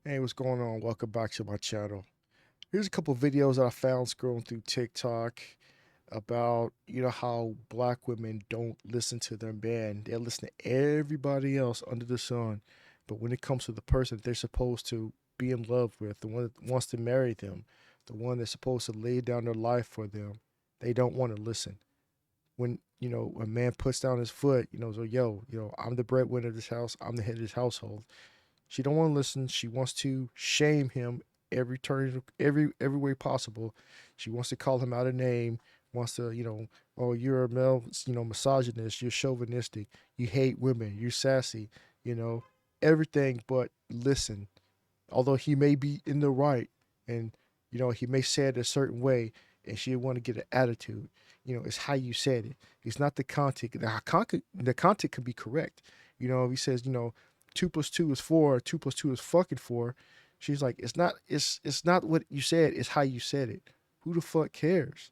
Hey, what's going on? Welcome back to my channel. Here's a couple videos that I found scrolling through TikTok about, how black women don't listen to their man. They listen to everybody else under the sun. But when it comes to the person that they're supposed to be in love with, the one that wants to marry them, the one that's supposed to lay down their life for them, they don't want to listen. When, a man puts down his foot, so I'm the breadwinner of this house, I'm the head of this household. She don't want to listen. She wants to shame him every turn, every way possible. She wants to call him out a name. Wants to, oh, you're a male, misogynist. You're chauvinistic. You hate women. You're sassy. You know, everything but listen. Although he may be in the right, and he may say it a certain way, and she want to get an attitude. It's how you said it. It's not the content. The content can be correct. If he says, 2 plus 2 is 4, 2 plus 2 is fucking 4. She's like, it's not what you said, it's how you said it. Who the fuck cares?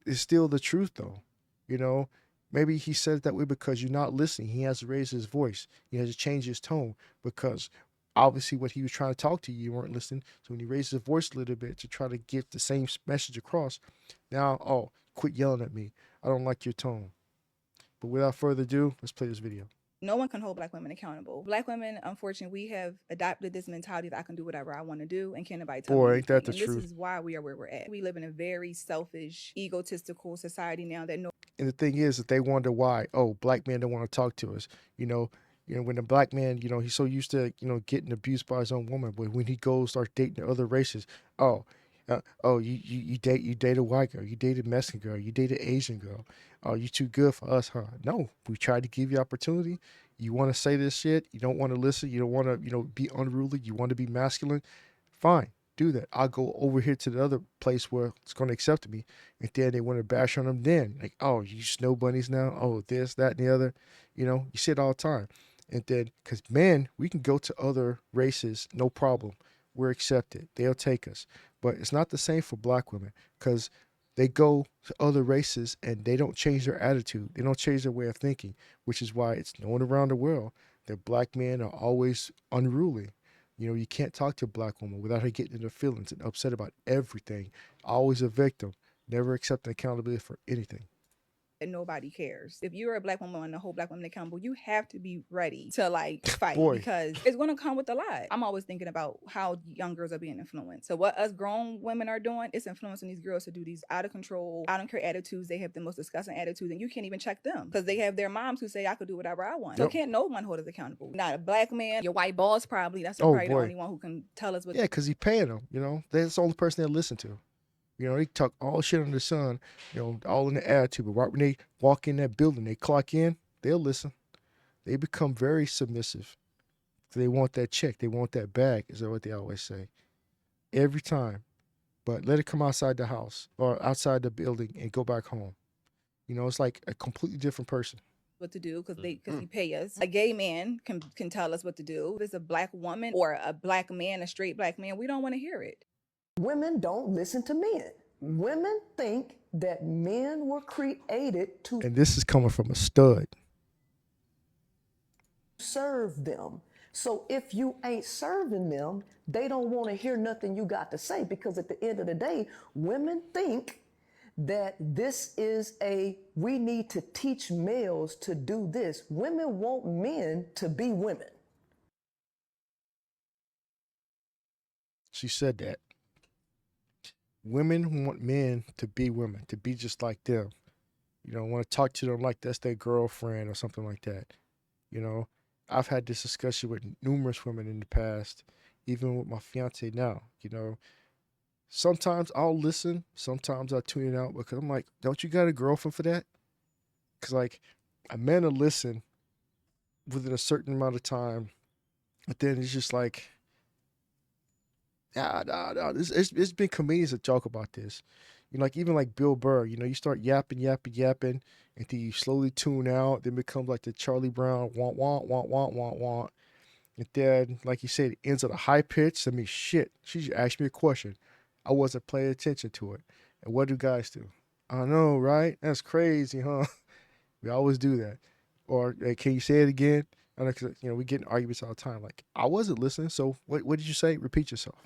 It's still the truth though. You know, maybe he said it that way because you're not listening. He has to raise his voice. He has to change his tone because obviously what he was trying to talk to you, you weren't listening. So when he raises his voice a little bit to try to get the same message across, now, oh, quit yelling at me. I don't like your tone. But without further ado, let's play this video. No one can hold black women accountable. Black women, unfortunately, we have adopted this mentality that I can do whatever I want to do and can't nobody tell me Boy, ain't that anything. the And this truth. is why we are where we're at. We live in a very selfish, egotistical society now that And the thing is that they wonder why, oh, black men don't want to talk to us. You know, when the black man, he's so used to, getting abused by his own woman, but when he goes start dating other races, oh, you date a white girl, you date a Mexican girl, you date an Asian girl. Oh, you too good for us, huh? No, we tried to give you opportunity. You want to say this shit. You don't want to listen. You don't want to, be unruly. You want to be masculine. Fine, do that. I'll go over here to the other place where it's going to accept me. And then they want to bash on them then. Like, oh, you snow bunnies now? Oh, this, that, and the other. You see it all the time. And then, because men, we can go to other races, no problem. We're accepted. They'll take us. But it's not the same for black women because they go to other races and they don't change their attitude. They don't change their way of thinking, which is why it's known around the world that black men are always unruly. You can't talk to a black woman without her getting into feelings and upset about everything. Always a victim, never accepting accountability for anything. nobody cares. If you're a black woman and the whole black woman accountable, you have to be ready to like fight Boy, because it's going to come with a lot. I'm always thinking about how young girls are being influenced. So what us grown women are doing is influencing these girls to do these out of control, I don't care attitudes. They have the most disgusting attitudes and you can't even check them because they have their moms who say I could do whatever I want. So yep. can't no one hold us accountable. Not a black man, your white boss probably. That's Oh probably the boy, only one who can tell us what. yeah, because he paying them. That's the only person they listen to. They talk all shit under the sun. All in the attitude. But right when they walk in that building, they clock in, they'll listen. They become very submissive. They want that check. They want that bag. Is that what they always say? Every time. But let it come outside the house or outside the building and go back home. It's like a completely different person. What to do because he pay us. A gay man can tell us what to do. If it's a black woman or a black man, a straight black man, we don't want to hear it. Women don't listen to men. Women think that men were created to And this is coming from a stud. serve them. So if you ain't serving them, they don't want to hear nothing you got to say because at the end of the day, women think that this is we need to teach males to do this. Women want men to be women. She said that. Women want men to be women, to be just like them. Want to talk to them like that's their girlfriend or something like that. You know, I've had this discussion with numerous women in the past, even with my fiance now. Sometimes I'll listen, sometimes I tune it out because I'm like, don't you got a girlfriend for that? Because, like, a man will listen within a certain amount of time, but then it's just like, nah. It's been comedians that talk about this. Like even like Bill Burr, you start yapping, and then you slowly tune out, then becomes like the Charlie Brown want. And then, like you said, it ends at a high pitch. I mean, shit, she just asked me a question. I wasn't paying attention to it. And what do guys do? I know, right? That's crazy, huh? We always do that. Or hey, can you say it again? I know, 'cause, we get in arguments all the time. Like, I wasn't listening. So what did you say? Repeat yourself.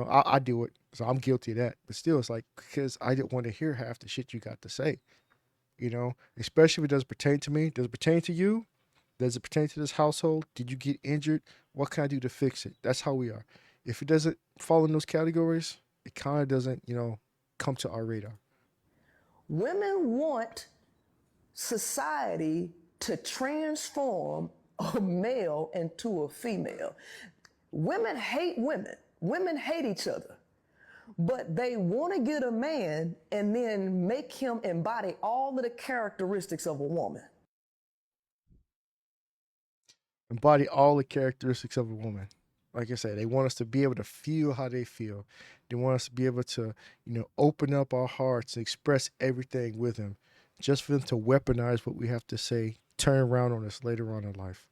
I do it. So I'm guilty of that. But still, it's like, because I didn't want to hear half the shit you got to say. Especially if it doesn't pertain to me. Does it pertain to you? Does it pertain to this household? Did you get injured? What can I do to fix it? That's how we are. If it doesn't fall in those categories, it kind of doesn't, come to our radar. Women want society to transform a male into a female. Women hate women. Women hate each other. But they want to get a man and then make him embody all of the characteristics of a woman. Embody all the characteristics of a woman. Like I said, they want us to be able to feel how they feel. They want us to be able to, open up our hearts and express everything with them, just for them to weaponize what we have to say, turn around on us later on in life.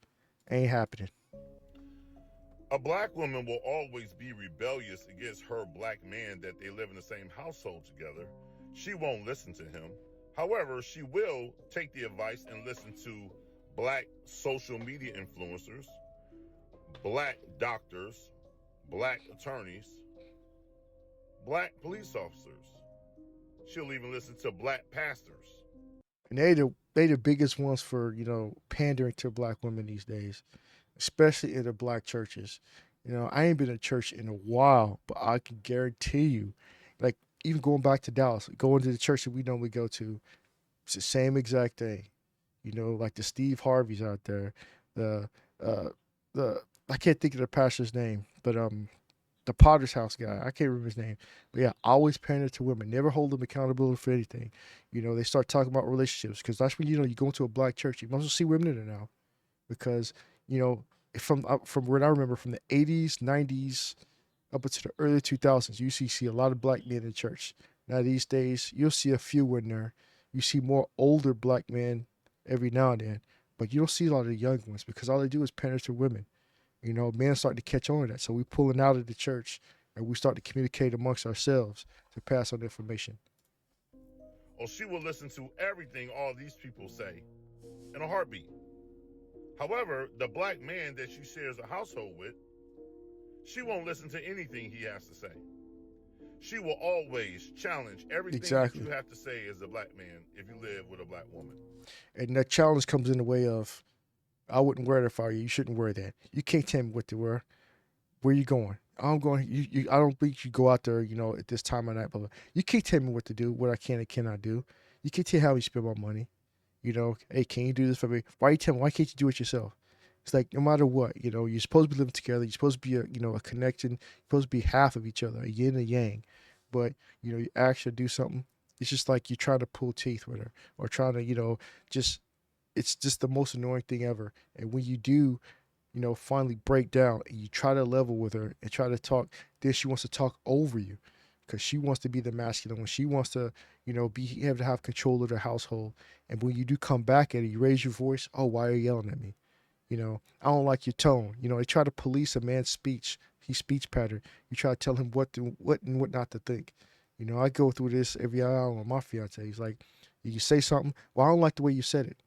Ain't happening. A black woman will always be rebellious against her black man that they live in the same household together. She won't listen to him. However, she will take the advice and listen to black social media influencers, black doctors, black attorneys, black police officers. She'll even listen to black pastors. And they the biggest ones for, pandering to black women these days, especially in the black churches. I ain't been in church in a while, but I can guarantee you, like, even going back to Dallas, going to the church that we normally go to, it's the same exact thing. Like the Steve Harveys out there, the I can't think of the pastor's name, but the Potter's House guy, I can't remember his name, but yeah, always pander to women, never hold them accountable for anything. They start talking about relationships, because that's when you go into a black church, you must see women in there now, because from what I remember, from the 80s, 90s, up into the early 2000s, you see a lot of black men in church. Now these days, you'll see a few in there. You see more older black men every now and then, but you don't see a lot of the young ones, because all they do is pander to women. Men starting to catch on to that, so we pulling out of the church and we start to communicate amongst ourselves to pass on information. Or she will listen to everything all these people say in a heartbeat. However, the black man that she shares a household with, she won't listen to anything he has to say. She will always challenge everything Exactly. that you have to say as a black man if you live with a black woman. And that challenge comes in the way of, I wouldn't wear that if I were you. You shouldn't wear that. You can't tell me what to wear. Where you going? I'm going. I don't think you go out there, at this time of night. Blah, blah. You can't tell me what to do, what I can and cannot do. You can't tell how you spend my money. Hey, can you do this for me? Why can't you do it yourself? It's like, no matter what, you're supposed to be living together. You're supposed to be a connection. You're supposed to be half of each other, a yin and a yang. But, you actually do something. It's just like you're trying to pull teeth with her, or trying to, it's just the most annoying thing ever. And when you do, finally break down and you try to level with her and try to talk, then she wants to talk over you, because she wants to be the masculine one. She wants to, be able to have control of the household. And when you do come back at it, you raise your voice. Oh, why are you yelling at me? I don't like your tone. They try to police a man's speech, his speech pattern. You try to tell him what and what not to think. I go through this every hour with my fiance. He's like, you say something. Well, I don't like the way you said it,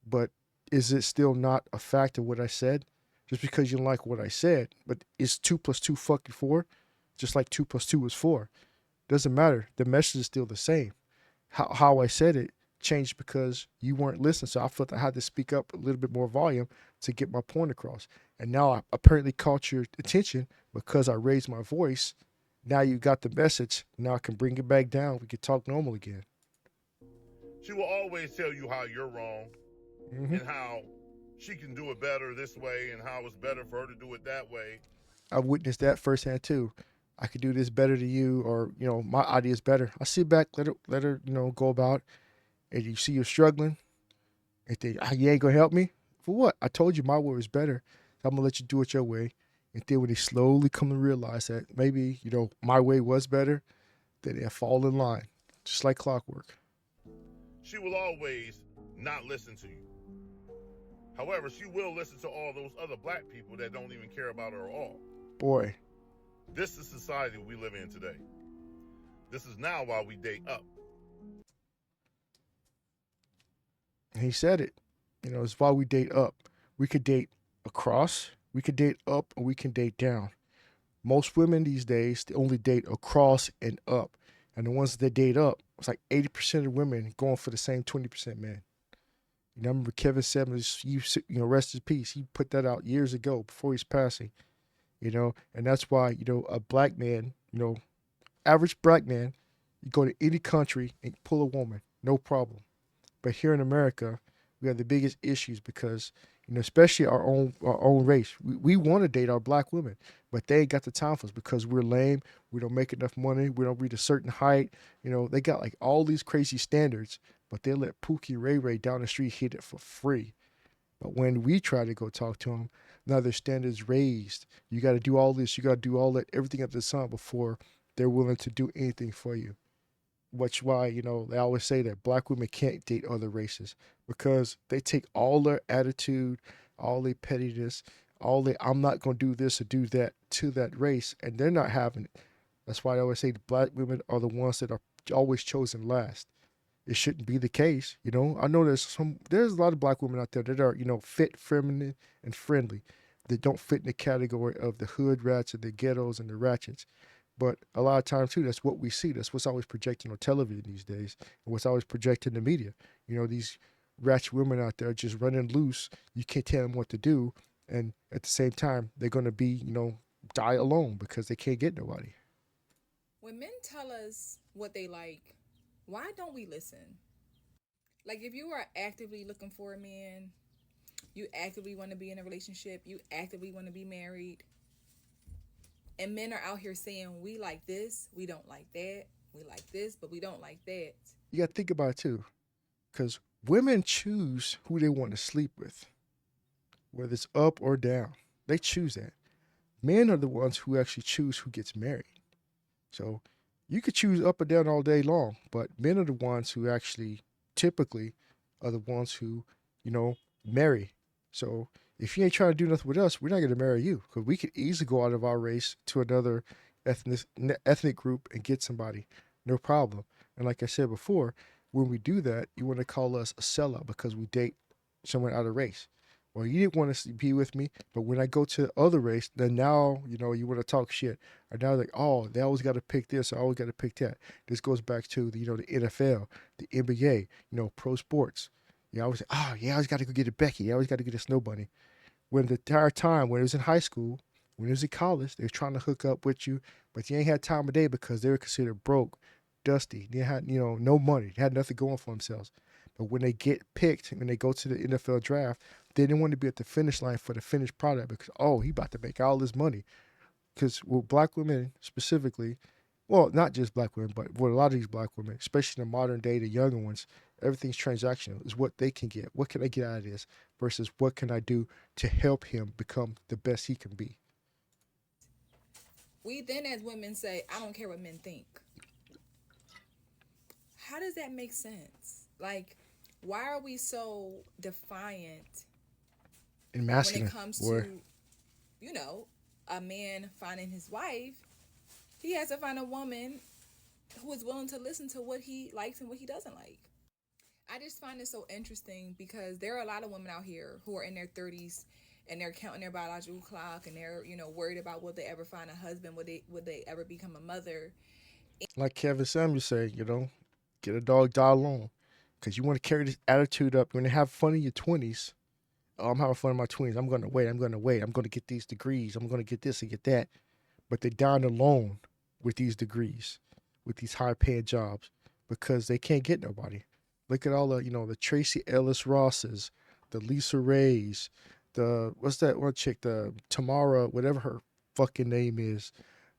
but is it still not a fact of what I said? Just because you don't like what I said, but is 2 + 2 fucking 4? Just like 2 + 2 is 4. Doesn't matter. The message is still the same. How I said it changed because you weren't listening. So I felt I had to speak up a little bit more volume to get my point across. And now I apparently caught your attention because I raised my voice. Now you got the message. Now I can bring it back down. We can talk normal again. She will always tell you how you're wrong, and how she can do it better this way, and how it's better for her to do it that way. I've witnessed that firsthand too. I could do this better than you, or my idea is better. I sit back, let her go about, and you see you're struggling, and think, you ain't gonna help me for what? I told you my way is better. So I'm gonna let you do it your way. And then when they slowly come to realize that maybe my way was better, then they fall in line, just like clockwork. She will always not listen to you. However, she will listen to all those other black people that don't even care about her at all. Boy. This is society we live in today. This is now why we date up. He said it. It's why we date up. We could date across, we could date up, or we can date down. Most women these days, they only date across and up. And the ones that date up, it's like 80% of women going for the same 20% men. You know, I remember Kevin Simmons, rest in peace. He put that out years ago before he's passing, and that's why, a black man, average black man, you go to any country and pull a woman, no problem. But here in America, we have the biggest issues because, especially our own race. We want to date our black women, but they ain't got the time for us because we're lame. We don't make enough money. We don't reach a certain height. They got like all these crazy standards, but they let Pookie Ray Ray down the street hit it for free. But when we try to go talk to them, now their standards raised. You got to do all this. You got to do all that, everything under the sun before they're willing to do anything for you. Which why, they always say that black women can't date other races because they take all their attitude, all their pettiness, all the I'm not going to do this or do that to that race, and they're not having it. That's why I always say the black women are the ones that are always chosen last. It shouldn't be the case, I know there's a lot of black women out there that are, fit, feminine, and friendly, that don't fit in the category of the hood rats and the ghettos and the ratchets. But a lot of times too, that's what we see. That's what's always projected on television these days, and what's always projected in the media. These ratchet women out there just running loose. You can't tell them what to do, and at the same time, they're gonna be, die alone because they can't get nobody. When men tell us what they like, why don't we listen? Like, if you are actively looking for a man, you actively want to be in a relationship, you actively want to be married, and men are out here saying, we like this, we don't like that, we like this, but we don't like that. You got to think about it too, because women choose who they want to sleep with, whether it's up or down. They choose that. Men are the ones who actually choose who gets married. So you could choose up or down all day long, but men are the ones who actually typically are the ones who, marry. So if you ain't trying to do nothing with us, we're not going to marry you because we could easily go out of our race to another ethnic group and get somebody. No problem. And like I said before, when we do that, you want to call us a sellout because we date someone out of race. Well, you didn't want to be with me, but when I go to other race, then now, you want to talk shit. Or now like, oh, they always got to pick this, or always got to pick that. This goes back to the, the NFL, the NBA, pro sports. I always say, oh, yeah, I always got to go get a Becky. I always got to get a Snow Bunny. When the entire time, when it was in high school, when it was in college, they were trying to hook up with you, but you ain't had time of day because they were considered broke, dusty. They had, no money. They had nothing going for themselves. But when they get picked, when they go to the NFL draft, they didn't want to be at the finish line for the finished product because, oh, he about to make all this money. Because with black women specifically, well, not just black women, but with a lot of these black women, especially in the modern day, the younger ones, everything's transactional. Is what they can get. What can I get out of this versus what can I do to help him become the best he can be? We then as women say, I don't care what men think. How does that make sense? Like, why are we so defiant And when masculine. it comes Or to, a man finding his wife? He has to find a woman who is willing to listen to what he likes and what he doesn't like. I just find it so interesting because there are a lot of women out here who are in their 30s and they're counting their biological clock and they're, worried about will they ever find a husband, would they ever become a mother. like Kevin Samuels say, get a dog, die alone. Because you want to carry this attitude up. When you have fun in your 20s, oh, I'm having fun in my 20s. I'm going to wait. I'm going to get these degrees. I'm going to get this and get that. But they're down alone with these degrees, with these high-paying jobs, because they can't get nobody. Look at all the, the Tracy Ellis Rosses, the Lisa Rays, what's that one chick, the Tamara, whatever her fucking name is,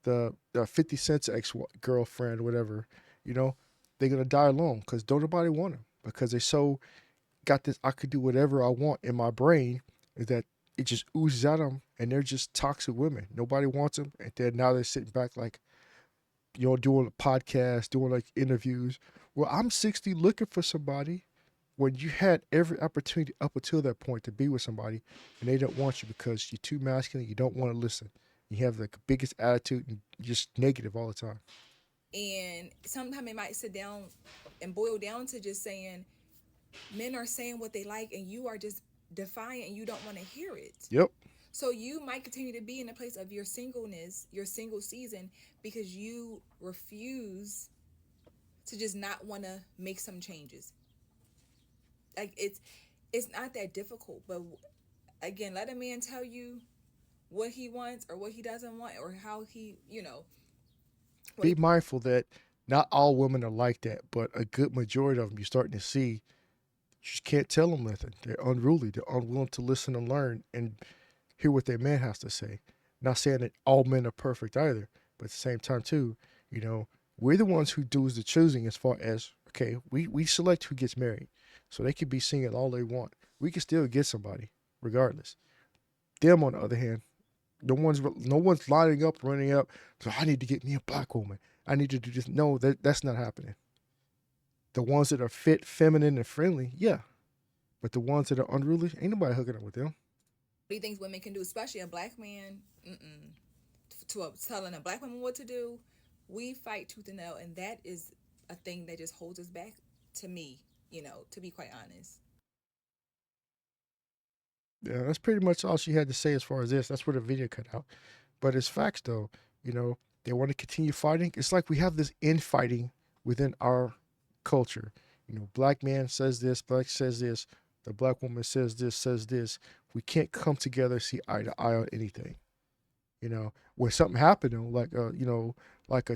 the 50 Cent's ex-girlfriend, whatever, they're going to die alone because don't nobody want them because they so got this, I could do whatever I want in my brain that it just oozes out of them and they're just toxic women. Nobody wants them. And then now they're sitting back like, doing a podcast, doing like interviews. Well, I'm 60 looking for somebody when you had every opportunity up until that point to be with somebody and they don't want you because you're too masculine. You don't want to listen. You have like the biggest attitude and you're just negative all the time. And sometimes it might sit down and boil down to just saying, men are saying what they like and you are just defiant and you don't want to hear it. Yep. So you might continue to be in a place of your singleness, your single season, because you refuse to just not want to make some changes. Like it's not that difficult, but again, let a man tell you what he wants or what he doesn't want or how he, Be mindful that not all women are like that, but a good majority of them you're starting to see. You just can't tell them nothing. They're unruly. They're unwilling to listen and learn and hear what their man has to say. Not saying that all men are perfect either, but at the same time too, we're the ones who do the choosing as far as okay, we select who gets married, so they could be single all they want. We can still get somebody regardless. Them on the other hand, no one's lining up, running up. So I need to get me a black woman. I need to do this. No, that's not happening. The ones that are fit, feminine, and friendly, yeah. But the ones that are unruly, ain't nobody hooking up with them. what do you think women can do, especially a black man, telling a black woman what to do? We fight tooth and nail, and that is a thing that just holds us back. To me, to be quite honest. Yeah, that's pretty much all she had to say as far as this. That's where the video cut out. But it's facts though. They want to continue fighting. It's like we have this infighting within our culture. Black man says this, black says this, the black woman says this, says this. We can't come together, see eye to eye on anything. When something happened, like a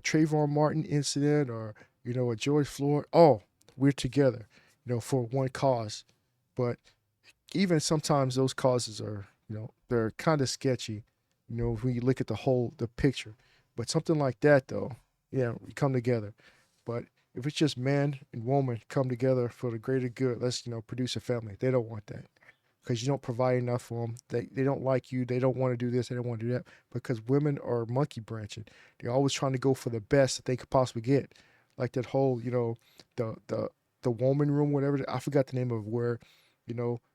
Trayvon Martin incident or, a George Floyd, oh, we're together, for one cause. But even sometimes those causes are, they're kind of sketchy, when you look at the picture. But something like that, though, yeah, we come together. But if it's just man and woman come together for the greater good, let's, produce a family. They don't want that because you don't provide enough for them. They don't like you. They don't want to do this. They don't want to do that because women are monkey branching. They're always trying to go for the best that they could possibly get. Like that whole, the woman room, whatever. I forgot the name of it, where,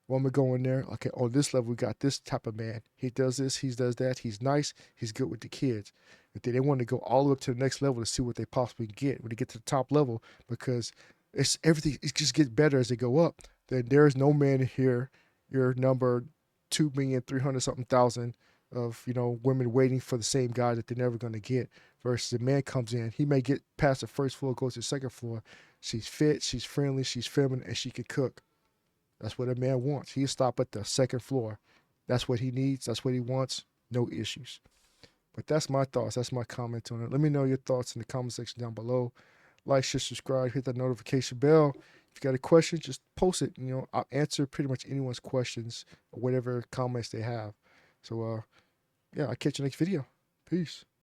woman go in there. Okay, on this level, we got this type of man. He does this. He does that. He's nice. He's good with the kids. But then they want to go all the way up to the next level to see what they possibly get when they get to the top level because it's everything. It just gets better as they go up. Then there is no man here. You're number 2,300,000 something of women waiting for the same guy that they're never going to get. Versus a man comes in, he may get past the first floor, goes to the second floor. She's fit, she's friendly, she's feminine, and she can cook. That's what a man wants. He'll stop at the second floor. That's what he needs. That's what he wants. No issues. But that's my thoughts. That's my comment on it. Let me know your thoughts in the comment section down below. Like, share, subscribe, hit that notification bell. If you got a question, just post it. I'll answer pretty much anyone's questions or whatever comments they have. So, yeah, I'll catch you next video. Peace.